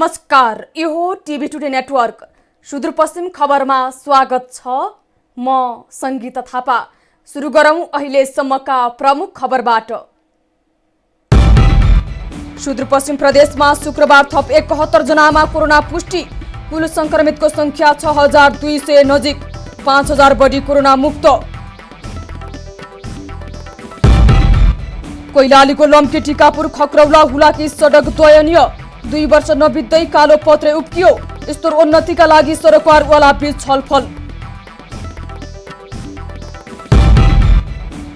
नमस्कार, यो हो टिभी टुडे नेटवर्क सुदूरपश्चिम खबरमा स्वागत छ। म संगीता थापा। सुरु गरौं अहिलेसम्मका प्रमुख खबरबाट। सुदूरपश्चिम प्रदेशमा शुक्रबार थप 71 जनामा कोरोना पुष्टि। कुल संक्रमितको संख्या 6200 नजिक, 5000 बढी कोरोना मुक्त। कैलालीको लम्की टिकापुर खक्रौला हुलाकी सडक दयनीय, 2 वर्ष नबित्दै कालो पत्रे उब्कियो। स्तर उन्नतिका लागि सरकारवाला बीच छलफल।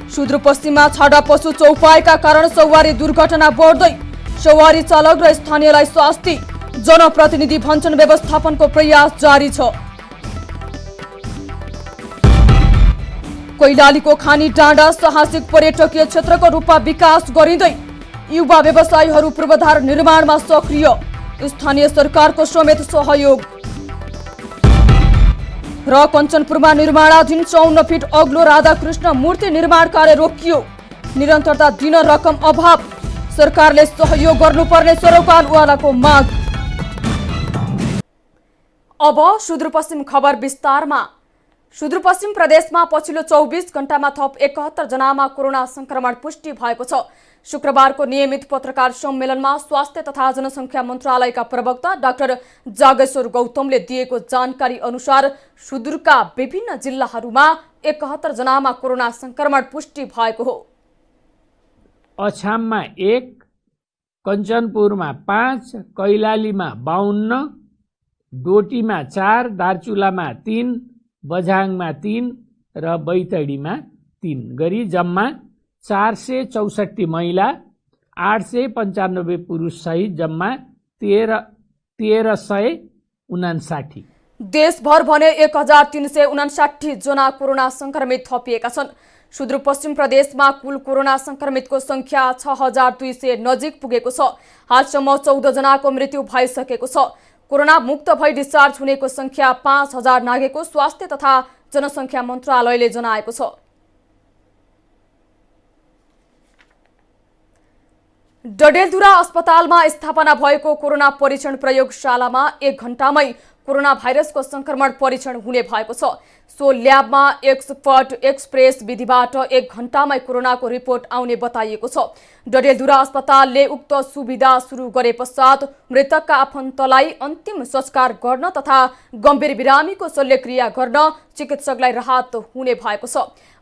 सुदूरपश्चिममा छाडा पशु चौपाएका कारण सवारी दुर्घटना बढ्दै, सवारी चालक र स्थानीयलाई शास्ति। जनप्रतिनिधि भन्छन् व्यवस्थापनको प्रयास जारी छ। कैलालीको खानी डाँडा साहसिक पर्यटकीय क्षेत्रको रूपमा विकास गरिँदै, युवा व्यवसायीहरू पूर्वाधार निर्माणमा सक्रिय। स्थानीय सरकारको समेत सहयोग। र कञ्चनपुरमा निर्माणाधीन 54 फिट अग्लो राधाकृष्ण मूर्ति निर्माण कार्य रोकियो। निरन्तरता दिन रकम अभाव, सरकारले सहयोग गर्नुपर्ने सरकारवालाको माग। अब सुदूरपश्चिम खबर विस्तारमा। सुदूरपश्चिम प्रदेशमा पछिल्लो 24 घण्टामा थप 71 जनामा कोरोना संक्रमण पुष्टि भएको छ। शुक्रबारको नियमित पत्रकार सम्मेलनमा स्वास्थ्य तथा जनसङ्ख्या मन्त्रालयका प्रवक्ता डाक्टर जागेश्वर गौतमले दिएको जानकारी अनुसार सुदूरका विभिन्न जिल्लाहरूमा 71 जनामा कोरोना संक्रमण पुष्टि भएको हो। अछाममा 1, कञ्चनपुरमा 5, कैलालीमा 52, डोटीमा 4, दार्चुलामा 3, बझाङमा 3 र बैतडीमा 3 गरी जम्मा 464 महिला, 895 पुरुष सहित जम्मा 1359। देशभर भने 1359 जना कोरोना संक्रमित थपिएका छन्। सुदूरपश्चिम प्रदेशमा कुल कोरोना संक्रमितको संख्या 6200 नजिक पुगेको छ। हालसम्म 14 जनाको मृत्यु भइसकेको छ। कोरोना मुक्त भई डिस्चार्ज हुनेको संख्या 5000 नागेको स्वास्थ्य तथा जनसङ्ख्या मन्त्रालयले जनाएको छ। डडेलधुरा अस्पतालमा स्थापना भएको कोरोना परीक्षण प्रयोगशालामा 1 घण्टामै कोरोना भाइरसको संक्रमण परीक्षण हुने भएको छ। सो ल्याबमा एक्सपर्ट एक्सप्रेस विधिबाट 1 घण्टामै कोरोनाको रिपोर्ट आउने बताइएको छ। डडेलधुरा अस्पतालले उक्त सुविधा सुरु गरे पश्चात मृतकका आफन्तलाई अन्तिम संस्कार गर्न तथा गम्भीर बिरामीको शल्यक्रिया गर्न चिकित्सकलाई राहत हुने भएको छ।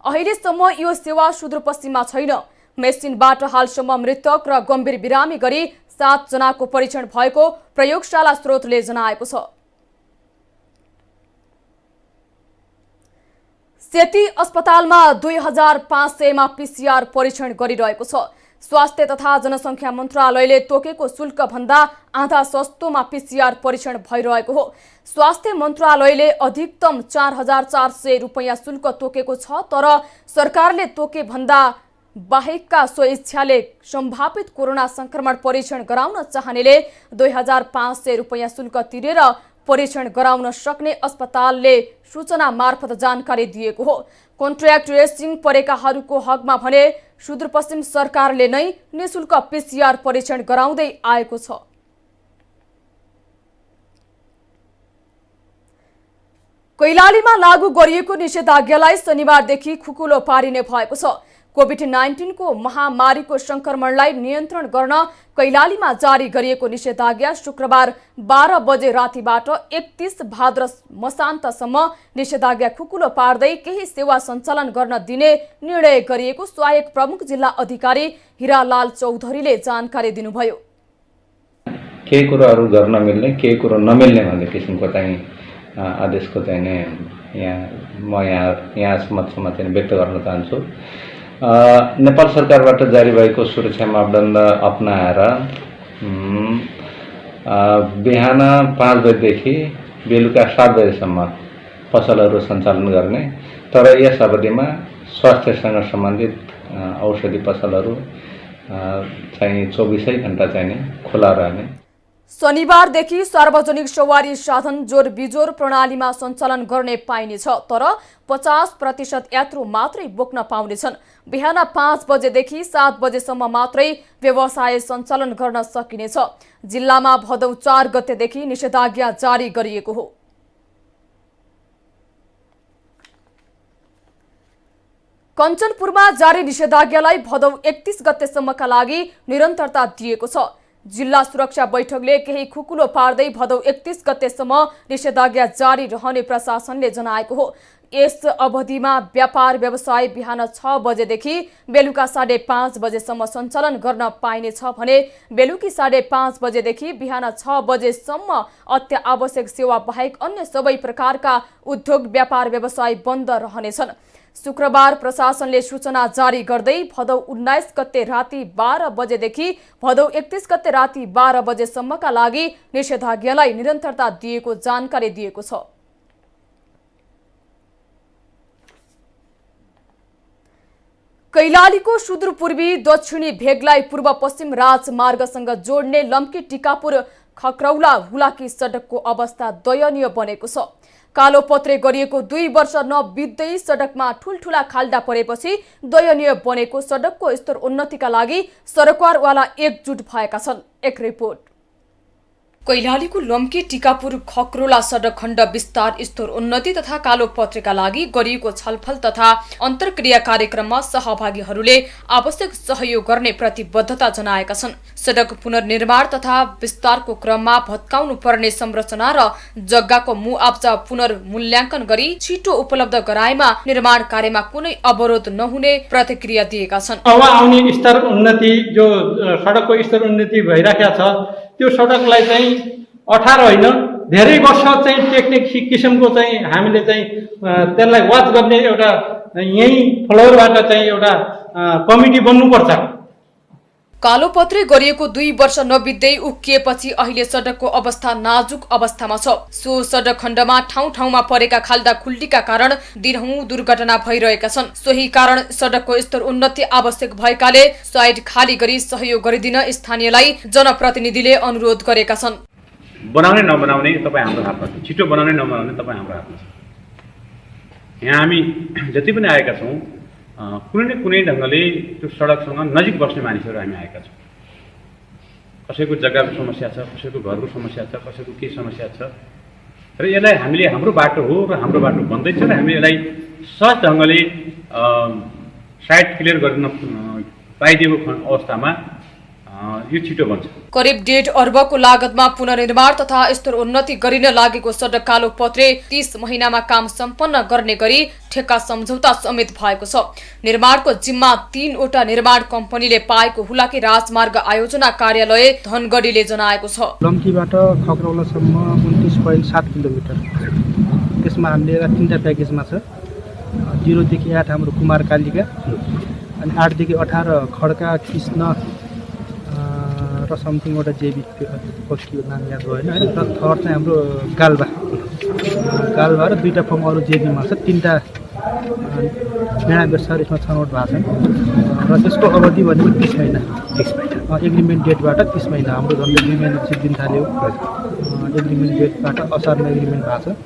अहिलेसम्म यो सेवा सुदूरपश्चिममा छैन। मेसिनबाट हालसम्म मृतक र गम्भीर बिरामी गरी 7 जनाको परीक्षण भएको प्रयोगशाला स्रोतले जनाएको छ। सेती अस्पतालमा 2500 मा पीसीआर परीक्षण गरिरहेको छ। स्वास्थ्य तथा जनसङ्ख्या मन्त्रालयले तोकेको शुल्क भन्दा आधा सस्तोमा पीसीआर परीक्षण भइरहेको हो। स्वास्थ्य मन्त्रालयले अधिकतम 4400 रुपैयाँ शुल्क तोकेको छ, तर सरकारले तोके भन्दा बाहेकका स्वइच्छाले सम्भावित कोरोना संक्रमण परीक्षण गराउन चाहनेले 2500 रुपैयाँ शुल्क तिरेर परीक्षण गराउन सक्ने अस्पतालले सूचना मार्फत जानकारी दिएको हो। कन्ट्र्याक्ट ट्रेसिङ परेकाहरूको हकमा भने सुदूरपश्चिम सरकारले नै निशुल्क पीसीआर परीक्षण गराउँदै आएको छ। कैलालीमा लागू गरिएको निषेधाज्ञालाई शनिबारदेखि खुकुलो पारिने भएको छ। कोभिड-19 को महामारीको संक्रमणलाई नियन्त्रण गर्न कैलालीमा जारी गरिएको निषेधाज्ञा शुक्रबार 12 बजे रातिबाट 31 भाद्र मसान्तसम्म निषेधाज्ञा खुकुलो पार्दै केही सेवा सञ्चालन गर्न दिने निर्णय गरिएको सहायक प्रमुख जिल्ला अधिकारी हिरालाल चौधरीले जानकारी दिनुभयो। केही कुराहरू गर्न मिल्ने, केही कुरो नमिल्ने भन्ने किसिमको चाहिँ आदेशको चाहिँ म यहाँ समक्षमा चाहिँ व्यक्त गर्न चाहन्छु। नेपाल सरकारबाट जारी भएको सुरक्षा मापदण्ड अपनाएर बिहान 5 बजेदेखि बेलुका 7 बजेसम्म पसलहरू सञ्चालन गर्ने, तर यस अवधिमा स्वास्थ्यसँग सम्बन्धित औषधि पसलहरू चाहिँ 24 घण्टा चाहिँ खुला रहने। शनिबारदेखि सार्वजनिक सवारी साधन जोर बिजोर प्रणालीमा सञ्चालन गर्ने पाइनेछ, तर 50% यात्रु मात्रै बोक्न पाउनेछन्। बिहान 5 बजेदेखि 7 बजेसम्म मात्रै व्यवसाय सञ्चालन गर्न सकिनेछ। जिल्लामा भदौ 4 गतेदेखि निषेधाज्ञा जारी गरिएको हो। कञ्चनपुरमा जारी निषेधाज्ञालाई भदौ 31 गतेसम्मका लागि निरन्तरता दिएको छ। जिल्ला सुरक्षा बैठकले केही खुकुलो पार्दै भदौ 31 गतेसम्म निषेधाज्ञा जारी रहने प्रशासनले जनाएको हो। यस अवधिमा व्यापार व्यवसाय बिहान 6 बजेदेखि बेलुका 5:30 बजेसम्म सञ्चालन गर्न पाइनेछ भने बेलुकी 5:30 बजेदेखि बिहान 6 बजेसम्म अत्यावश्यक सेवा बाहेक अन्य सबै प्रकारका उद्योग व्यापार व्यवसाय बन्द रहनेछन्। शुक्रबार प्रशासनले सूचना जारी गर्दै भदौ 19 गते राति 12 बजेदेखि भदौ 31 गते राति 12 बजेसम्मका लागि निषेधाज्ञालाई निरन्तरता दिएको जानकारी दिएको छ। कैलालीको सुदूरपूर्वी दक्षिणी भेगलाई पूर्व पश्चिम राजमार्गसँग जोड्ने लम्की टिकापुर खक्रौला हुलाकी सडकको अवस्था दयनीय बनेको छ। कालोपत्रे गरिएको 2 वर्ष नबित्दै सडकमा ठूलठूला खाल्डा परेपछि दयनीय बनेको सडकको स्तर उन्नतिका लागि सरकारवाला एकजुट भएका छन्। एक रिपोर्ट। कैलालीको लम्की टिकापुर खक्रोला सडक खण्ड विस्तार स्तर उन्नति तथा कालोपत्रेका लागि गरिएको छलफल तथा अन्तर्क्रिया कार्यक्रममा सहभागीहरूले आवश्यक सहयोग गर्ने प्रतिबद्धता जनाएका छन्। सडक पुनर्निर्माण तथा विस्तारको क्रममा भत्काउनु पर्ने संरचना र जग्गाको मुआब्जा पुनर्मूल्याङ्कन गरी छिटो उपलब्ध गराएमा निर्माण कार्यमा कुनै अवरोध नहुने प्रतिक्रिया दिएका छन्। अब आउने स्तर उन्नति जो सडकको स्तर उन्नति भइराखेको छ त्यो सडकलाई चाहिँ 18 होइन धेरै वर्ष चाहिँ टेक्निक किसिमको चाहिँ हामीले चाहिँ त्यसलाई वाच गर्ने एउटा यही फ्लोरबाट चाहिँ एउटा कमिटी बन्नुपर्छ। कालोपत्रे गरिएको 2 वर्ष नबित्दै उक्किएपछि अहिले सडकको अवस्था नाजुक अवस्थामा छ। सो सडक खण्डमा ठाउँ ठाउँमा परेका खाल्डा खुल्टीका कारण दिनहुँ दुर्घटना भइरहेका छन्। सोही कारण सडकको स्तर उन्नति आवश्यक भएकाले साइड खाली गरी सहयोग गरिदिन स्थानीयलाई जनप्रतिनिधिले अनुरोध गरेका छन्। बनाउने नबनाउने तपाईँ हाम्रो हातमा छ, छिटो बनाउने नबनाउने तपाईँ हाम्रो हातमा छ। यहाँ हामी जति पनि आएका छौँ कुनै न कुनै ढङ्गले त्यो सडकसँग नजिक बस्ने मानिसहरू हामी आएका छौँ। कसैको जग्गाको समस्या छ, कसैको घरको समस्या छ, कसैको के समस्या छ र यसलाई हामीले हाम्रो बाटो हो र हाम्रो बाटो बन्दैछ र हामीले यसलाई सहज ढङ्गले साइड क्लियर गर्न पाइदिएको अवस्थामा यो छिटो बन्छ। करिब 1.5 अर्बको लागतमा पुनर्निर्माण तथा स्तर उन्नति गरिन लागेको सडक कालोपत्रे 30 महिनामा काम सम्पन्न गर्ने गरी ठेक्का सम्झौता समेत भएको छ। निर्माणको जिम्मा 3 वटा निर्माण कम्पनीले पाएको हुलाकी राजमार्ग आयोजना कार्यालय धनगढीले जनाएको छ। लम्कीबाट खक्रौलासम्म 29.7 किलोमिटर, त्यसमा हामीले 3टा प्याकेजमा छ। 0 देखि 8 हाम्रो कुमारकालिका अनि 8 देखि 18 खड्का कृष्ण र समथिङ एउटा जेबी पक्की नाम याद भएन होइन। र थर्ड चाहिँ हाम्रो गाल्भा र 2टा फर्म अरू जेबीमा छ। 3टा मेडा बेसार यसमा छनौट भएको छ र त्यसको अवधि भनेको 30 महिना। एग्रिमेन्ट डेटबाट 30 महिना हाम्रो झन्डै 2 महिनापछि दिन थाल्यो। एग्रिमेन्ट डेटबाट असारमा एग्रिमेन्ट भएको छ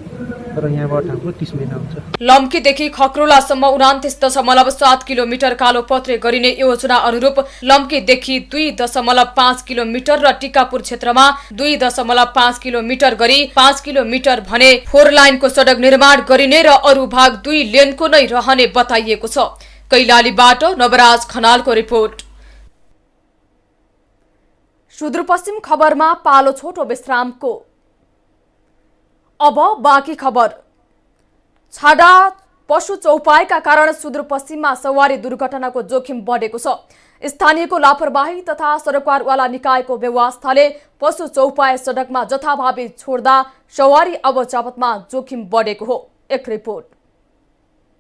र यहाँबाट हाम्रो 30 महिना हुन्छ। लम्कीदेखि खक्रोलासम्म 29.7 किलोमिटर कालोपत्रे गरिने योजना अनुरूप लम्कीदेखि 2.5 किलोमिटर र टिकापुर क्षेत्रमा 2.5 किलोमिटर गरी 5 किलोमिटर भने 4 लाइनको सडक निर्माण गरिने र अरू भाग 2 लेनको नै रहने बताइएको छ। कैलालीबाट नवराज खनालको रिपोर्ट। सुदूरपश्चिम खबरमा पालो छोटो विश्रामको। अब बाँकी खबर। छाडा पशु चौपाईका कारण सुदूरपश्चिममा सवारी दुर्घटनाको जोखिम बढेको छ। स्थानीयको लापरवाही तथा सरकारवाला निकायको व्यवस्थाले पशु चौपाई सडकमा जथाभावी छोड्दा सवारी अवजावतमा जोखिम बढेको हो। एक रिपोर्ट।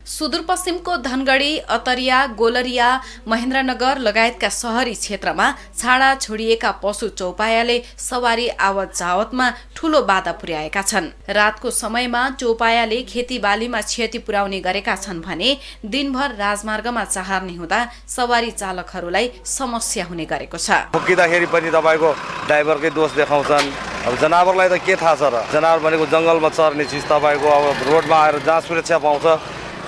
सुदूरपश्चिमको धनगढी, अतरिया, गोलरिया, महेन्द्रनगर लगायतका शहरी क्षेत्रमा छाडा छोडिएका पशु चौपायाले सवारी आवत जावतमा ठूलो बाधा पुर्याएका छन्। रातको समयमा चौपायाले खेतीबालीमा क्षति पुर्याउने गरेका छन् भने दिनभर राजमार्गमा चहार्ने हुँदा सवारी चालकहरूलाई समस्या हुने गरेको छ। फुकिँदाखेरि पनि तपाईँको ड्राइभरकै दोष देखाउँछन्। अब जनावरलाई त के थाहा छ र, जनावर भनेको जङ्गलमा चर्ने चिज, तपाईँको अब रोडमा आएर जहाँ सुरक्षा पाउँछ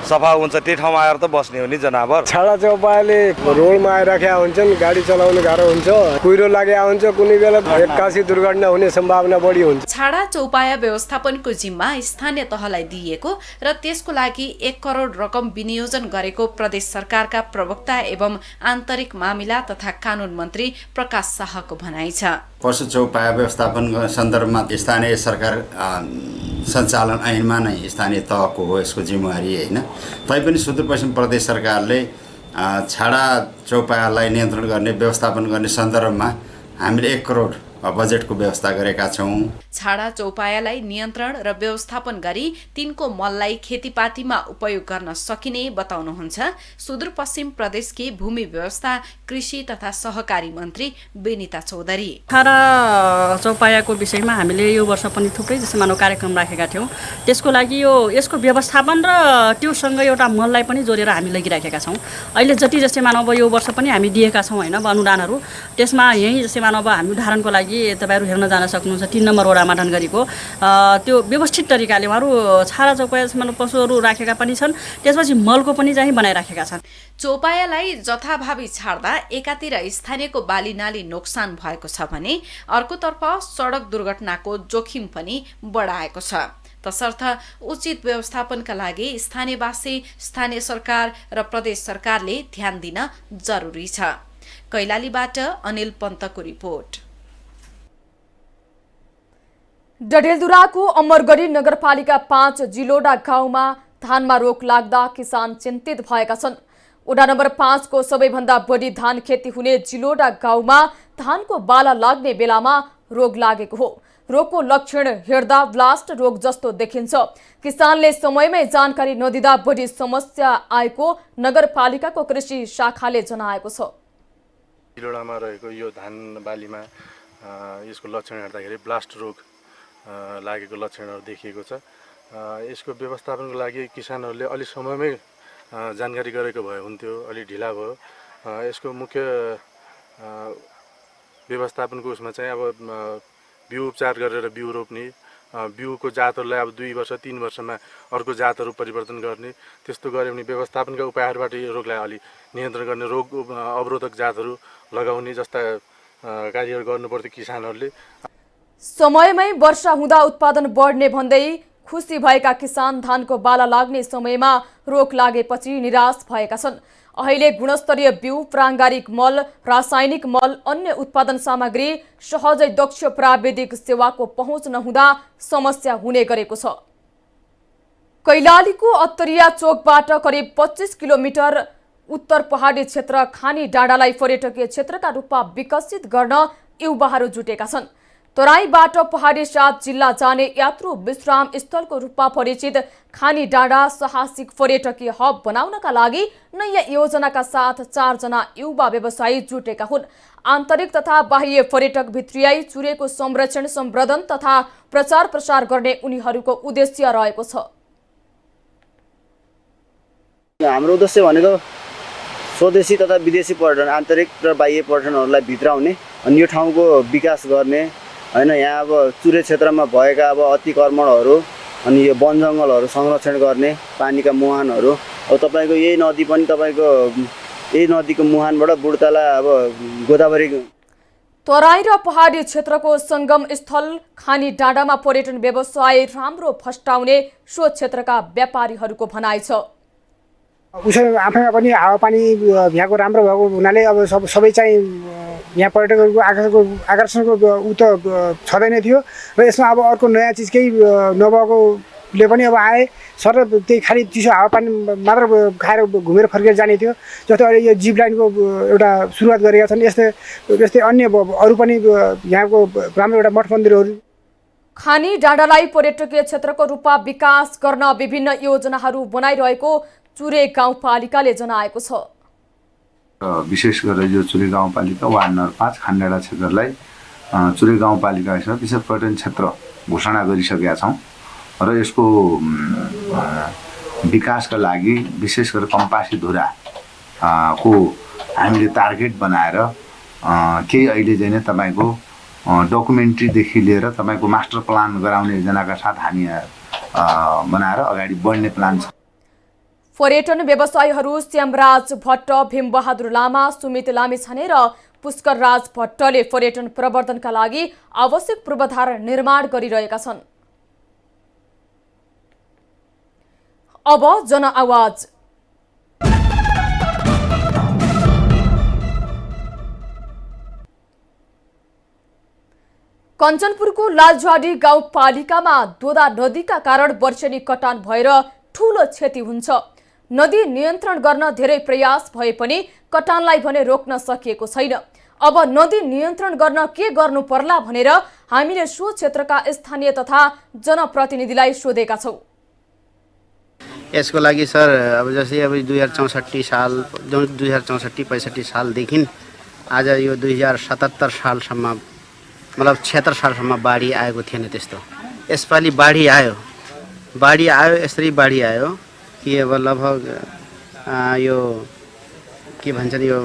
सफा हुन्छ त्यही ठाउँमा आएर त बस्ने हो नि जनावर। छाडा चौपायाले रोडमा आइराखेका हुन्छन्, गाडी चलाउनु गाह्रो हुन्छ, कुहिरो लागेको हुन्छ, कुनै बेला एक्कासी दुर्घटना हुने सम्भावना बढी हुन्छ। छाडा चौपाया व्यवस्थापनको जिम्मा स्थानीय तहलाई दिइएको र त्यसको लागि 1 करोड रकम विनियोजन गरेको प्रदेश सरकारका प्रवक्ता एवं आन्तरिक मामिला तथा कानून मन्त्री प्रकाश शाहको भनाइ छ। पशु चौपाया व्यवस्थापन सन्दर्भमा स्थानीय सरकार सञ्चालन ऐनमा नै स्थानीय तहको हो यसको जिम्मेवारी होइन। तैपनि सुदूरपश्चिम प्रदेश सरकारले छाडा चौपायालाई नियन्त्रण गर्ने व्यवस्थापन गर्ने सन्दर्भमा हामीले 1 करोड बजेटको व्यवस्था गरेका छौँ। छाडा चौपायालाई नियन्त्रण र व्यवस्थापन गरी तिनको मललाई खेतीपातीमा उपयोग गर्न सकिने बताउनुहुन्छ सुदूरपश्चिम प्रदेशकी भूमि व्यवस्था, कृषि तथा सहकारी मन्त्री बेनिता चौधरी। छाडा चौपायाको विषयमा हामीले यो वर्ष पनि थुप्रै जस्तो मानव कार्यक्रम राखेका थियौँ। त्यसको लागि यसको व्यवस्थापन र त्योसँग एउटा मललाई पनि जोडेर हामी लगिराखेका छौँ। अहिले जति जस्तै मानव यो वर्ष पनि हामी दिएका छौँ होइन अनुदानहरू, त्यसमा यहीँ जस्तै मानव हामी उदाहरणको लागि तपाईहरु हेर्न जान सक्नुहुन्छ 3 नम्बर वडामा धनगढीको त्यो व्यवस्थित तरिकाले उहाँहरू छाडा चौपायासम्म पशुहरू राखेका पनि छन्। त्यसपछि मलको पनि चाहिँ बनाइराखेका छन्। चौपायालाई जथाभावी छाड्दा एकातिर स्थानीयको बाली नाली नोक्सान भएको छ भने अर्कोतर्फ सडक दुर्घटनाको जोखिम पनि बढाएको छ। तसर्थ उचित व्यवस्थापनका लागि स्थानीयवासी, स्थानीय सरकार र प्रदेश सरकारले ध्यान दिन जरुरी छ। कैलालीबाट अनिल पन्तको रिपोर्ट। डडेलधुराको अमरगढी नगरपालिका 5 जिलोडा गाउँमा धानमा रोग लाग्दा किसान चिन्तित भएका छन्। वडा नम्बर 5 को सबैभन्दा बढी धान खेती हुने जिलोडा गाउँमा धानको बाला लाग्ने बेलामा रोग लागेको हो। रोगको लक्षण हेर्दा ब्लास्ट रोग जस्तो देखिन्छ। किसानले समयमै जानकारी नदिँदा बढी समस्या आएको नगरपालिकाको कृषि शाखाले जनाएको छ। जिलोडामा रहेको यो धान बालीमा यसको लक्षण हेर्दाखेरि ब्लास्ट रोग लागेको लक्षणहरू देखिएको छ। यसको व्यवस्थापनको लागि किसानहरूले अलि समयमै जानकारी गरेको भए हुन्थ्यो, अलि ढिला भयो। यसको मुख्य व्यवस्थापनको उसमा चाहिँ अब बिउ उपचार गरेर बिउ रोप्ने, बिउको जातहरूलाई अब 2 वर्ष 3 वर्षमा अर्को जातहरू परिवर्तन गर्ने, त्यस्तो गऱ्यो भने व्यवस्थापनका उपायहरूबाट यो रोगलाई अलि नियन्त्रण गर्ने, रोग अवरोधक जातहरू लगाउने जस्ता कार्यहरू गर्नुपर्थ्यो किसानहरूले। समयमै वर्षा हुँदा उत्पादन बढ्ने भन्दै खुसी भएका किसान धानको बाला लाग्ने समयमा रोग लागेपछि निराश भएका छन्। अहिले गुणस्तरीय बिउ, प्राङ्गारिक मल, रासायनिक मल, अन्य उत्पादन सामग्री सहजै दक्ष प्राविधिक सेवाको पहुँच नहुँदा समस्या हुने गरेको छ। कैलालीको अत्तरिया चोकबाट करिब 25 किलोमिटर उत्तर पहाडी क्षेत्र खानी डाँडालाई पर्यटकीय क्षेत्रका रूपमा विकसित गर्न युवाहरू जुटेका छन्। तराईबाट पहाडी 7 जिल्ला जाने यात्रु विश्राम स्थलको रूपमा परिचित खानी डाँडा साहसिक पर्यटकीय हब बनाउनका लागि नयाँ योजनाका साथ 4 जना युवा व्यवसायी जुटेका हुन्। आन्तरिक तथा बाह्य पर्यटक भित्रियाई चुरेको संरक्षण, सम्वर्धन तथा प्रचार प्रसार गर्ने उनीहरूको उद्देश्य रहेको छ। हाम्रो उद्देश्य भनेको स्वदेशी तथा विदेशी पर्यटन, आन्तरिक र बाह्य पर्यटनहरूलाई भित्राउने अनि यो ठाउँको विकास गर्ने हैन। यहाँ अब चुरे क्षेत्रमा भएका अब अतिक्रमणहरू अनि यो वन जङ्गलहरू संरक्षण गर्ने, पानीका मुहानहरू, अब तपाईँको यही नदी पनि तपाईँको यही नदीको मुहानबाट बुढ्ताला अब गोदावरी। तराई र पहाडी क्षेत्रको संगम स्थल खानी डाँडामा पर्यटन व्यवसाय राम्रो फस्टाउने सो क्षेत्रका व्यापारीहरूको भनाइ छ। उसै आफैमा पनि हावापानी यहाँको राम्रो भएको हुनाले अब सबै चाहिँ यहाँ पर्यटकहरूको आकर्षणको उ त छँदै नै थियो र यसमा अब अर्को नयाँ चिज केही नभएकोले पनि अब आए सर त्यही खालि चिसो हावापानी मात्र खाएर घुमेर फर्केर जाने थियो। जस्तै अहिले यो जिप लाइनको एउटा सुरुवात गरेका छन्। यस्तै अन्य अरू पनि यहाँको राम्रो एउटा मठ मन्दिरहरू। खानी डाँडालाई पर्यटकीय क्षेत्रको रूपमा विकास गर्न विभिन्न योजनाहरू बनाइरहेको चुरे गाउँपालिकाले जनाएको छ। विशेष गरेर यो चुरे गाउँपालिका वार्ड नम्बर 5 खान्डाडा क्षेत्रलाई चुरे गाउँपालिका हिसाबमा विशेष पर्यटन क्षेत्र घोषणा गरिसकेका छौँ र यसको विकासका लागि विशेष गरेर कम्पासी धुरा को हामीले टार्गेट बनाएर केही अहिले चाहिँ नै तपाईँको डकुमेन्ट्रीदेखि लिएर तपाईँको मास्टर प्लान गराउने योजनाका साथ हामी बनाएर अगाडि बढ्ने प्लान छ। पर्यटन व्यवसायीहरू श्यामराज भट्ट, भीमबहादुर लामा, सुमित लामिछाने र पुष्कर राज भट्टले पर्यटन प्रवर्धनका लागि आवश्यक पूर्वाधार निर्माण गरिरहेका छन्। अब जनआवाज। कञ्चनपुरको लालझाडी गाउँपालिकामा दोदा नदीका कारण वर्षेनी कटान भएर ठूलो क्षति हुन्छ। नदी नियन्त्रण गर्न धेरै प्रयास भए पनि कटानलाई भने रोक्न सकिएको छैन। अब नदी नियन्त्रण गर्न के गर्नु पर्ला भनेर हामीले सो क्षेत्रका स्थानीय तथा जनप्रतिनिधिलाई सोधेका छौं। यसको लागि सर अब जस्तै अब 2064 साल 2064-65 सालदेखि आज यो 2077 सालसम्म मतलब 76 सालसम्म बाढी आएको थिएन त्यस्तो। यसपालि बाढी आयो यसरी बाढी आयो कि अब लगभग यो के भन्छन् यो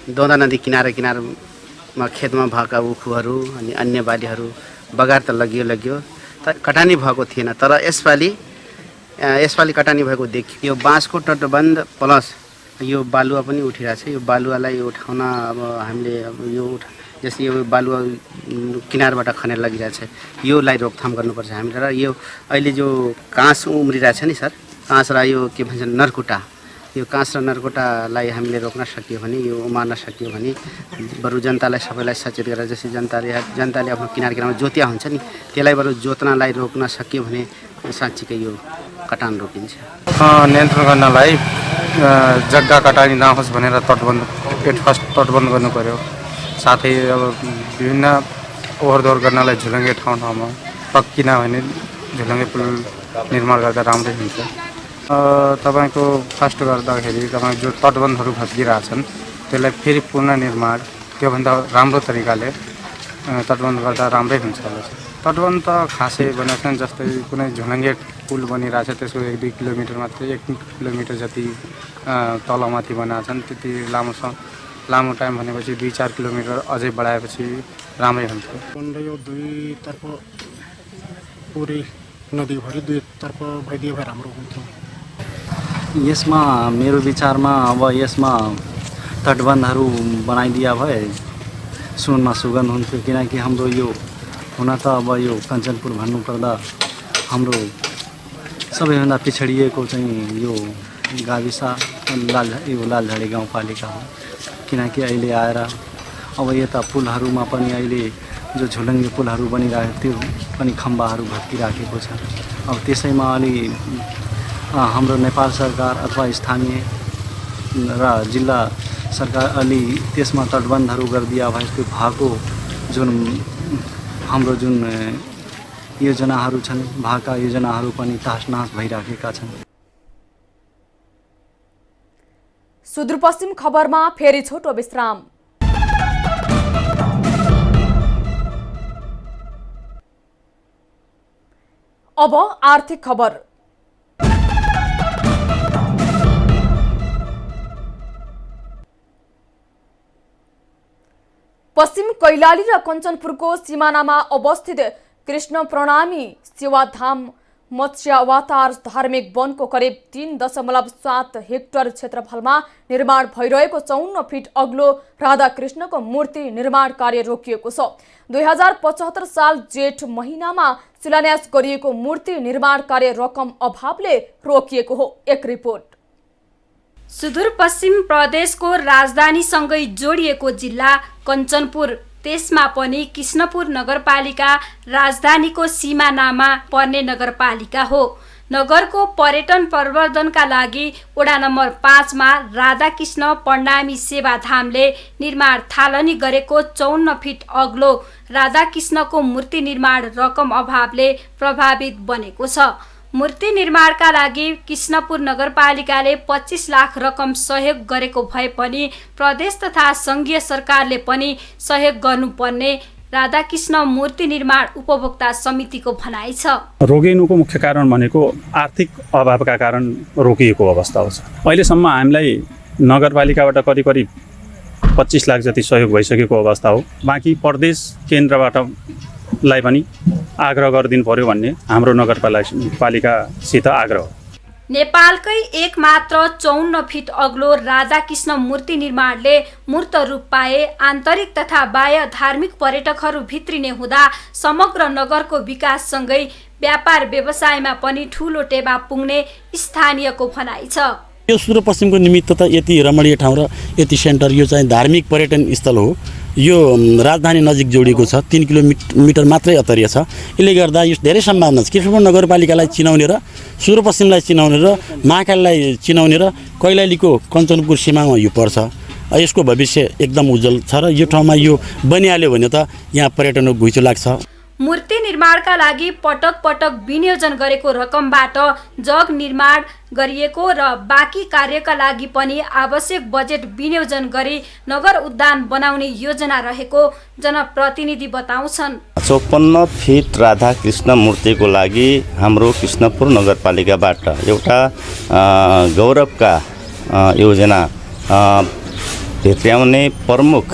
दोदा नदी किनारमा खेतमा भएका उखुहरू अनि अन्य बालीहरू बगार त लगियो तर कटानी भएको थिएन। तर यसपालि कटानी भएको देखियो। यो बाँसको तटबन्ध प्लस यो बालुवा पनि उठिरहेको छ। यो बालुवालाई उठाउन अब हामीले अब यो जस्तै यो बालुवा किनारबाट खनेर लगिरहेछ, योलाई रोकथाम गर्नुपर्छ हामीले। र यो अहिले जो काँस उम्रिरहेछ नि सर, काँस र यो के भन्छ नरकुटा, यो काँस र नरकुटालाई हामीले रोक्न सकियो भने, यो उमार्न सकियो भने बरु जनतालाई सबैलाई सचेत गरेर जस्तै जनताले आफ्नो किनारमा जोतिया हुन्छ नि त्यसलाई बरु जोत्नलाई रोक्न सकियो भने साँच्चीकै यो कटान रोकिन्छ। नियन्त्रण गर्नलाई जग्गा कटानी नहोस् भनेर तटबन्ध तटबन्ध गर्नु पर्यो। साथै अब विभिन्न ओहोरदोहोर गर्नलाई झुलङ्गे ठाउँमा पक्किन भने झुलङ्गे पुल निर्माण गर्दा राम्रै हुन्छ। तपाईँको फर्स्ट गर्दाखेरि तपाईँ जो तटबन्धहरू भत्किरहेछन् त्यसलाई फेरि पुनर्निर्माण त्योभन्दा राम्रो तरिकाले तटबन्ध गर्दा राम्रै हुन्छ होला। तटबन्ध त खासै बनाएको छैन। जस्तै कुनै झुलङ्गे पुल बनिरहेछ त्यसको 1-2 किलोमिटर मात्रै 1 किलोमिटर जति तलमाथि बनाएको छन्। त्यति लामो टाइम भनेपछि 2-4 किलोमिटर अझै बढाएपछि राम्रै हुन्छ। यो दुईतर्फ पुरै नदीभरि दुईतर्फ भइदियो भए राम्रो हुन्थ्यो। यसमा मेरो विचारमा अब यसमा तटबन्धहरू बनाइदिया भए सुनमा सुगन्ध हुन्थ्यो। किनकि हाम्रो यो हुन त अब यो कञ्चनपुर भन्नुपर्दा हाम्रो सबैभन्दा पिछडिएको चाहिँ यो गाविस लालझाडी गाउँपालिका हो। किनकि अहिले आएर अब यता पुलहरूमा पनि अहिले जो झुलङ्गे पुलहरू बनिरहेको त्यो पनि खम्बाहरू भत्किराखेको छ। अब त्यसैमा अलि हाम्रो नेपाल सरकार अथवा स्थानीय र जिल्ला सरकार अलि त्यसमा तटबन्धहरू गरिदिया भए त्यो भएको जुन हाम्रो जुन योजनाहरू छन् भएका योजनाहरू पनि तहसनहस भइराखेका छन्। सुदूरपश्चिम खबरमा फेरि छोटो विश्राम। अब आर्थिक खबर। पश्चिम कैलाली र कञ्चनपुरको सिमानामा अवस्थित कृष्ण प्रणामी सेवाधाम मत्स्य अवतार धार्मिक वनको करिब 3.7 हेक्टर क्षेत्रफलमा निर्माण भइरहेको 54 फिट अग्लो राधाकृष्णको मूर्ति निर्माण कार्य रोकिएको छ। 2075 साल जेठ महिनामा शिलान्यास गरिएको मूर्ति निर्माण कार्य रकम अभावले रोकिएको हो। एक रिपोर्ट। सुदूरपश्चिम प्रदेशको राजधानीसँगै जोडिएको जिल्ला कञ्चनपुर, त्यसमा पनि कृष्णपुर नगरपालिका राजधानीको सिमानामा पर्ने नगरपालिका हो। नगरको पर्यटन प्रवर्धनका लागि वडा नम्बर 5 मा राधाकृष्ण प्रणामी सेवाधामले निर्माण थालनी गरेको 54 फिट अग्लो राधाकृष्णको मूर्ति निर्माण रकम अभावले प्रभावित बनेको छ। मूर्ति निर्माणका लागि कृष्णपुर नगरपालिकाले 25 लाख रकम सहयोग गरेको भए पनि प्रदेश तथा संघीय सरकारले पनि सहयोग गर्नुपर्ने राधाकृष्ण मूर्ति निर्माण उपभोक्ता समितिको भनाइ छ। रोकिनुको मुख्य कारण भनेको आर्थिक अभावका कारण रोकिएको अवस्था हो। अहिलेसम्म हामीलाई नगरपालिकाबाट करिब 25 लाख जति सहयोग भइसकेको अवस्था हो। बाँकी प्रदेश केन्द्रबाटलाई पनि आग्रह गरिदिनु पर्यो भन्ने हाम्रो नगरपालिकासित आग्रह हो। नेपालकै एक मात्र 54 फिट अग्लो राधाकृष्ण मूर्ति निर्माणले मूर्त रूप पाए आन्तरिक तथा बाह्य धार्मिक पर्यटकहरू भित्रिने हुँदा समग्र नगरको विकाससँगै व्यापार व्यवसायमा पनि ठूलो टेवा पुग्ने स्थानीयको भनाइ छ। यो सुदूरपश्चिमको निमित्त त यति रमणीय ठाउँ र यति सेन्टर, यो चाहिँ धार्मिक पर्यटन स्थल हो। यो राजधानी नजिक जोडिएको छ, 3 किलोमिटर मात्रै अतरिया छ। यसले गर्दा यो धेरै सम्भावना छ। कृष्णपुर नगरपालिकालाई चिनाउने र सुदूरपश्चिमलाई चिनाउने र महाकाललाई चिनाउने र कैलालीको कञ्चनपुर सीमामा यो पर्छ। यसको भविष्य एकदम उज्जवल छ र यो ठाउँमा यो बनिहाल्यो भने त यहाँ पर्यटनको घुइँचो लाग्छ। मूर्ति निर्माणका लागि पटक पटक विनियोजन गरेको रकमबाट जग निर्माण गरिएको र बाँकी कार्यका लागि पनि आवश्यक बजेट विनियोजन गरी नगर उद्यान बनाउने योजना रहेको जनप्रतिनिधि बताउँछन्। 54 फिट राधाकृष्ण मूर्तिको लागि हाम्रो कृष्णपुर नगरपालिकाबाट एउटा गौरवका योजना भित्र्याउने प्रमुख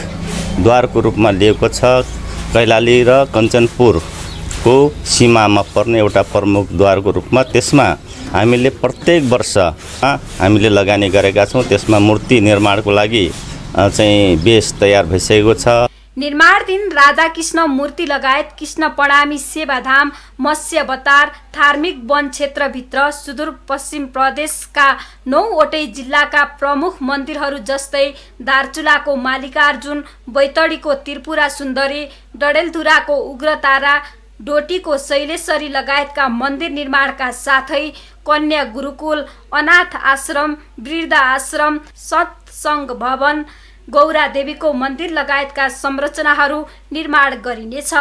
द्वारको रूपमा लिएको छ। कैलाली र कञ्चनपुरको सीमामा पर्ने एउटा प्रमुख द्वारको रूपमा त्यसमा हामीले प्रत्येक वर्ष हामीले लगानी गरेका छौँ। त्यसमा मूर्ति निर्माणको लागि चाहिँ बेस तयार भइसकेको छ। निर्माणाधीन राधाकृष्ण मूर्ति लगायत कृष्ण प्रणामी सेवाधाम, मत्स्य बजार, धार्मिक वन क्षेत्रभित्र सुदूरपश्चिम प्रदेशका 9वटै जिल्लाका प्रमुख मन्दिरहरू जस्तै दार्चुलाको मालिकार्जुन, बैतडीको त्रिपुरा सुन्दरी, डडेलधुराको उग्रतारा, डोटीको शैलेश्वरी लगायतका मन्दिर निर्माणका साथै कन्या गुरुकुल, अनाथ आश्रम, वृद्ध आश्रम, सत्सङ्ग भवन, गौरा देवीको मन्दिर लगायतका संरचनाहरू निर्माण गरिनेछ।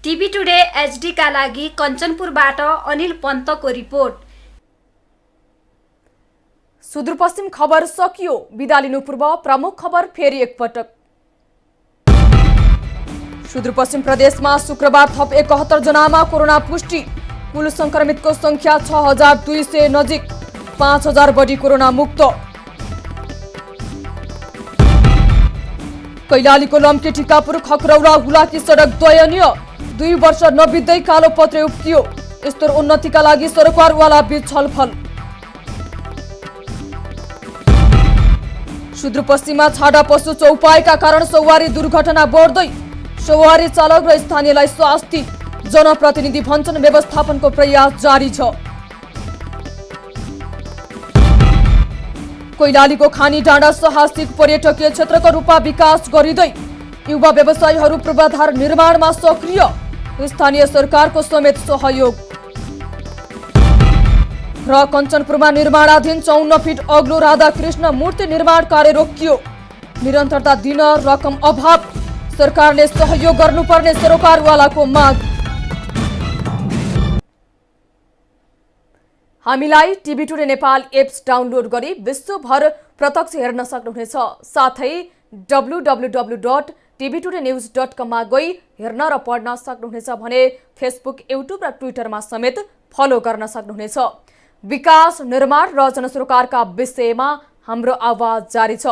टिभी टुडे एचडी का लागि कञ्चनपुरबाट अनिल पन्तको रिपोर्ट। सुदूरपश्चिम खबर सकियो। बिदा लिनु पूर्व प्रमुख खबर फेरि एकपटक। सुदूरपश्चिम प्रदेशमा शुक्रबार थप 71 जनामा कोरोना पुष्टि। कुल संक्रमितको संख्या 6200 नजिक, 5000 बढी कोरोना मुक्त। कैलालीको लम्के टिकापुर खक्रौरा हुलाकी सडक दयनीय, 2 वर्ष नबित्दै कालो पत्रे उक्कियो। यस्तो उन्नतिका लागि सरकारवाला बीच छलफल। सुदूरपश्चिममा छाडा पशु चौपाईका कारण सवारी दुर्घटना बढ्दै, सवारी चालक र स्थानीयलाई शास्ति। जनप्रतिनिधि भन्छन् व्यवस्थापनको प्रयास जारी छ। कैलालीको खानी डाँडा साहसिक पर्यटकीय क्षेत्रको रूपमा विकास गरिँदै युवा व्यवसायीहरू पूर्वाधार निर्माणमा सक्रिय, स्थानीय सरकारको समेत सहयोग। र कञ्चनपुरमा निर्माणाधीन 54 फिट अग्लो राधाकृष्ण मूर्ति निर्माण कार्य रोकियो। निरन्तरता दिन रकम अभाव, सरकारले सहयोग गर्नुपर्ने सरकारवालाको माग। हामीलाई TV today Nepal apps download गरी विश्वभर प्रत्यक्ष हेर्न सक्नुहुनेछ। साथै www.tvtodanews.com मा गई हेर्न र पढ्न सक्नुहुनेछ भने फेसबुक, युट्युब र ट्विटरमा समेत फलो गर्न सक्नुहुनेछ। विकास, निर्माण र जनसरोकारका विषयमा हाम्रो आवाज जारी छ।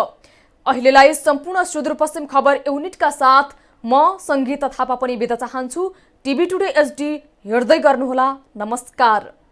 अहिलेलाई सम्पूर्ण सुदूरपश्चिम खबर युनिटका साथ म सङ्गीता थापा पनि बिदा चाहन्छु। टिभी टुडे एचडी हेर्दै गर्नुहोला। नमस्कार।